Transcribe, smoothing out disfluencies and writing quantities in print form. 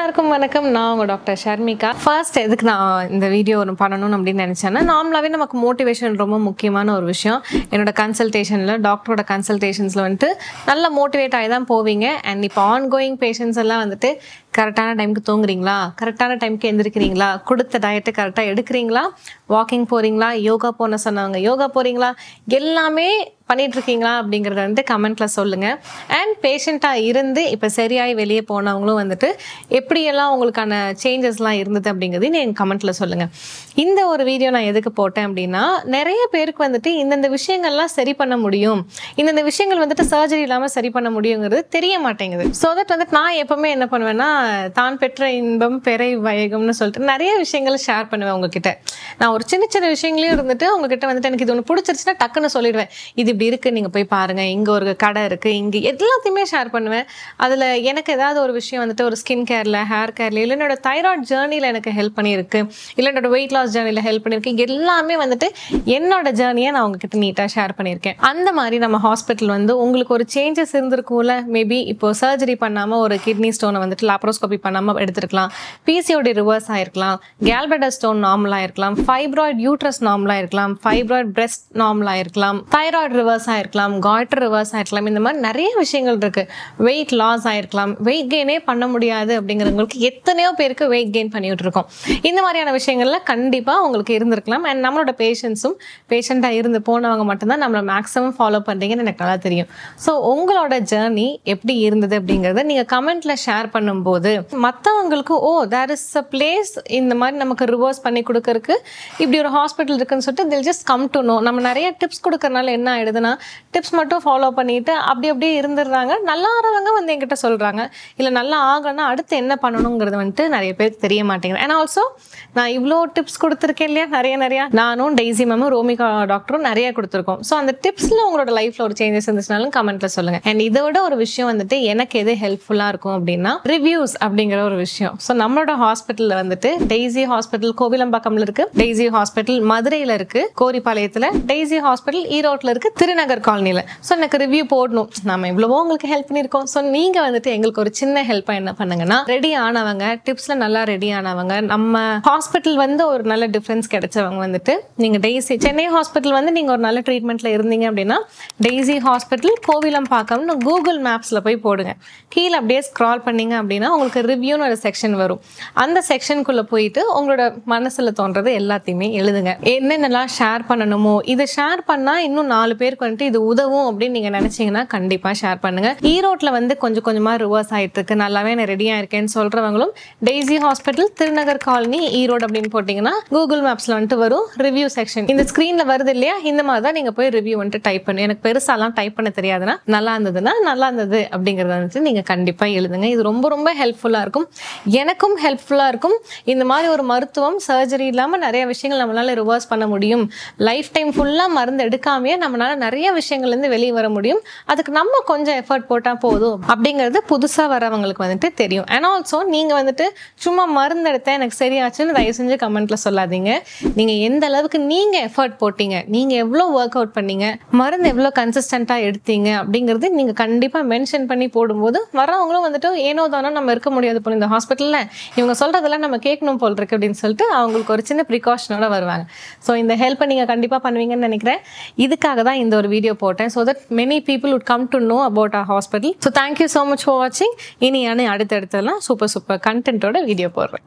எல்லாருக்கும் வணக்கம். நான் உங்க டாக்டர் ஷர்மிகா. ஃபர்ஸ்ட் எதுக்கு நான் இந்த வீடியோ ஒன்று பண்ணணும் அப்படின்னு நினச்சேன்னா, நார்மலாகவே நமக்கு மோட்டிவேஷன் ரொம்ப முக்கியமான ஒரு விஷயம். என்னோட கன்சல்டேஷனில் டாக்டரோட கன்சல்டேஷன்ஸில் வந்துட்டு நல்லா மோட்டிவேட் ஆகி தான் போவீங்க. அண்ட் இப்போ ஆன்கோயிங் பேஷண்ட்ஸ் எல்லாம் வந்துட்டு கரெக்டான டைமுக்கு தூங்குறீங்களா, கரெக்டான டைமுக்கு எந்திரிக்கிறீங்களா, கொடுத்த டயட்டை கரெக்டாக எடுக்கிறீங்களா, வாக்கிங் போகிறீங்களா, யோகா போன சொன்னவங்க யோகா போகிறீங்களா, எல்லாமே பண்ணிட்டு இருக்கீங்களா அப்படிங்கிறத வந்து கமெண்ட்ல சொல்லுங்க. அண்ட் பேஷண்ட்டாக இருந்து இப்போ சரியாகி வெளியே போனவங்களும் வந்துட்டு எப்படியெல்லாம் உங்களுக்கான சேஞ்சஸ்லாம் இருந்தது அப்படிங்கிறதையும் நீங்கள் கமெண்ட்ல சொல்லுங்க. இந்த ஒரு வீடியோ நான் எதுக்கு போட்டேன் அப்படின்னா, நிறைய பேருக்கு வந்துட்டு இந்தந்த விஷயங்கள்லாம் சரி பண்ண முடியும், இந்தந்த விஷயங்கள் வந்துட்டு சர்ஜரி இல்லாமல் சரி பண்ண முடியுங்கிறது தெரிய மாட்டேங்குது. ஸோ தட் வந்துட்டு நான் எப்பவுமே என்ன பண்ணுவேன்னா, தான் பெற்ற இன்பம் பெறை வயகம்னு சொல்லிட்டு நிறைய விஷயங்கள் ஷேர் பண்ணுவேன் உங்ககிட்ட. நான் ஒரு சின்ன சின்ன விஷயங்களையும் இருந்துட்டு உங்ககிட்ட வந்துட்டு எனக்கு இது ஒன்று பிடிச்சிருச்சுன்னா டக்குன்னு சொல்லிடுவேன், இது இப்படி இருக்கு, நீங்க போய் பாருங்க, இங்க ஒரு கடை இருக்கு, இங்க எல்லாத்தையுமே ஷேர் பண்ணுவேன். அதுல எனக்கு ஏதாவது ஒரு விஷயம் வந்துட்டு ஒரு ஸ்கின் கேர்ல, ஹேர் கேர்ல, இல்லை என்னோட தைராய்டு ஜேர்னில எனக்கு ஹெல்ப் பண்ணியிருக்கு, இல்லை என்னோட வெயிட் லாஸ் ஜேர்னில ஹெல்ப் பண்ணியிருக்கு, எல்லாமே வந்துட்டு என்னோட ஜேர்னியை நான் உங்ககிட்ட நீட்டாக ஷேர் பண்ணியிருக்கேன். அந்த மாதிரி நம்ம ஹாஸ்பிட்டல் வந்து உங்களுக்கு ஒரு சேஞ்சஸ் இருந்திருக்கும்ல. மேபி இப்போ சர்ஜரி பண்ணாம ஒரு கிட்னி ஸ்டோனை வந்துட்டு லாப்ரோஸ்கோபி பண்ணாம எடுத்துருக்கலாம், பிசிஓடி ரிவர்ஸ் ஆயிருக்கலாம், கேல்பிளடர் ஸ்டோன் நார்மலா இருக்கலாம், ஃபைப்ராய்டு யூட்ரஸ் நார்மலா இருக்கலாம், ஃபைப்ராய்டு பிரெஸ்ட் நார்மலா இருக்கலாம், தைராய்டு ரிவர்ஸ் ஆயிருக்கலாம், காய்டர் ரிவர்ஸ் ஆயிருக்கலாம். இந்த மாதிரி நிறைய விஷயங்கள் இருக்கு. வெயிட் லாஸ் ஆயிருக்கலாம், வெயிட் கெயினே பண்ண முடியாது அப்படிங்கிறவங்களுக்கு எத்தனையோ பேருக்கு வெயிட் கெயின் பண்ணிட்டு இருக்கோம். இந்த மாதிரியான விஷயங்கள்ல கண்டிப்பா உங்களுக்கு இருந்திருக்கலாம். அண்ட் நம்மளோட பேஷண்டா இருந்து போனவங்க மட்டும்தான் நம்மளை மேக்ஸிமம் ஃபாலோ பண்றீங்கன்னு எனக்கு நல்லா தெரியும். ஸோ உங்களோட ஜேர்னி எப்படி இருந்தது அப்படிங்கிறத நீங்க கமெண்ட்ல ஷேர் பண்ணும்போது மற்றவங்களுக்கு தேர் இஸ் அ பிளேஸ் இந்த மாதிரி நமக்கு ரிவர்ஸ் பண்ணி கொடுக்கறதுக்கு இப்படி ஒரு ஹாஸ்பிட்டல் இருக்குன்னு சொல்லிட்டு they'll just come to know. நம்ம நிறைய டிப்ஸ் கொடுக்கறனால என்ன ஆயிடுதுன்னா, டிப்ஸ் மட்டும் ஃபாலோ பண்ணிட்டு அப்படியே இருந்துடுறாங்க. நல்லா ஆறவங்க வந்து என்கிட்ட சொல்றாங்க, இல்லை நல்லா ஆகலைன்னா அடுத்து என்ன பண்ணணுங்கிறது வந்துட்டு நிறைய பேருக்கு தெரிய மாட்டேங்குது. அண்ட் ஆல்சோ நான் இவ்வளோ டிப்ஸ் கொடுத்துருக்கேன் இல்லையா, நிறைய நானும் டெய்ஸி மேமும் ரோமிகா டாக்டரும் நிறைய கொடுத்துருக்கோம். ஸோ அந்த டிப்ஸ்ல உங்களோட லைஃப்ல ஒரு சேஞ்சஸ் இருந்துச்சுனாலும் கமெண்ட்ல சொல்லுங்க. அண்ட் இதை விட ஒரு விஷயம் வந்துட்டு எனக்கு எது ஹெல்ப்ஃபுல்லா இருக்கும் அப்படின்னா, ரிவ்யூஸ் அப்படிங்கிற ஒரு விஷயம். ஸோ நம்மளோட ஹாஸ்பிட்டல்ல வந்துட்டு டெய்ஸி ஹாஸ்பிட்டல் கோவிலம்பாக்கம்ல இருக்கு, டெய்ஸி ஹாஸ்பிட்டல் மதுரையில இருக்கு, கோரிப்பாளையத்துல, டெய்ஸி ஹாஸ்பிட்டல் ஈரோட்ல இருக்கு, திருநகர் காலனில. ஸோ எனக்கு ரிவ்யூ போடணும், நம்ம இவ்வளவோ உங்களுக்கு ஹெல்ப் பண்ணியிருக்கோம். ஸோ நீங்க வந்துட்டு எங்களுக்கு ஒரு சின்ன ஹெல்ப்பா என்ன பண்ணுங்கன்னா, ரெடி ஆனவங்க, டிப்ஸ்ல நல்லா ரெடி ஆனவங்க, நம்ம ஹாஸ்பிட்டல் வந்து ஒரு நல்ல டிஃபரன்ஸ் கிடைச்சவங்க வந்துட்டு நீங்க டெய்ஸி சென்னை ஹாஸ்பிட்டல் வந்து நீங்க ஒரு நல்ல ட்ரீட்மெண்ட்ல இருந்தீங்க அப்படின்னா டெய்ஸி ஹாஸ்பிட்டல் கோவிலம்பாக்கம்னு கூகுள் மேப்ஸ்ல போய் போடுங்க. கீழே அப்படியே ஸ்க்ரால் பண்ணீங்க அப்படின்னா உங்களுக்கு ரிவ்யூன்னு ஒரு செக்ஷன் வரும். அந்த செக்ஷனுக்குள்ள போயிட்டு உங்களோட மனசுல தோன்றது எல்லாத்தையுமே எழுதுங்க. என்னென்னலாம் ஷேர் பண்ணணுமோ, இதை ஷேர் பண்ணா இன்னும் 4 பேருக்கு வந்துட்டு இது உதவும் அப்படின்னு நீங்க நினைச்சீங்கன்னா கண்டிப்பா ஷேர் பண்ணுங்க. ஈரோட்ல வந்து கொஞ்சமா ரிவர்ஸ் ஆயிட்டு இருக்கு, நல்லாவே நான் ரெடியா இருக்கேன்னு சொல்றவங்களும் Daisy hospital Thirunagar colony Erode அப்படின்னு போட்டீங்கன்னா கூகுள் மேப்ஸ்ல வந்துட்டு வரும் ரிவ்யூ செக்ஷன். இந்த ஸ்கிரீன்ல வருது இல்லையா, இந்த மாதிரி தான் நீங்க போய் ரிவ்யூ வந்துட்டு டைப் பண்ணு. எனக்கு பெருசாலாம் டைப் பண்ண தெரியாதுன்னா நல்லா இருந்தது அப்படிங்கறத வந்துட்டு நீங்க கண்டிப்பா எழுதுங்க. இது ரொம்ப ஹெல்ப்ஃபுல்லா இருக்கும், எனக்கும் ஹெல்ப்ஃபுல்லா இருக்கும். இந்த மாதிரி ஒரு மருத்துவம் சர்ஜரி இல்லாம நிறைய விஷயங்கள் நம்மளால ரிவர்ஸ் பண்ண முடியும், லைஃப் டைம் ஃபுல்லா மருந்து எடுக்காமையே நம்மளால நிறைய விஷயங்கள்ல இருந்து வெளியே வர முடியும், அதுக்கு நம்ம கொஞ்சம் எஃபர்ட் போட்டா போதும் அப்படிங்கிறது புதுசா வரவங்களுக்கு வந்துட்டு தெரியும். அண்ட் ஆல்சோ நீங்க வந்துட்டு சும்மா மருந்து எடுத்தேன் எனக்கு சரியாச்சுன்னு தயவு செஞ்சு கமெண்ட்ல சொல்லாதீங்க. நீங்க எந்த அளவுக்கு நீங்க எஃபர்ட் போட்டீங்க, நீங்க எவ்வளோ ஒர்க் அவுட் பண்ணீங்க, மருந்து எவ்வளோ கன்சிஸ்டண்டா எடுத்தீங்க அப்படிங்கிறது நீங்க கண்டிப்பா மென்ஷன் பண்ணி போடும்போது வரவங்களும் வந்துட்டு ஏனோ தானோ நம்ம இருக்க முடியாது போல இந்த ஹாஸ்பிட்டல்ல, இவங்க சொல்றதெல்லாம் நம்ம கேட்கணும் போல் இருக்கு அப்படின்னு சொல்லிட்டு அவங்களுக்கு ஒரு சின்ன ப்ரிகாஷனோட வருவாங்க. ஸோ இந்த ஹெல்ப்பை நீங்க கண்டிப்பா பண்ணுவீங்கன்னு நினைக்கிறேன். இதுக்காக தான் இந்த ஒரு வீடியோ போட்டேன். So that many people would come to know about our hospital. So thank you so much for watching. இனி அடுத்தடுத்தெல்லாம் சூப்பர் கண்டென்ட்டோட வீடியோ போடுறேன்.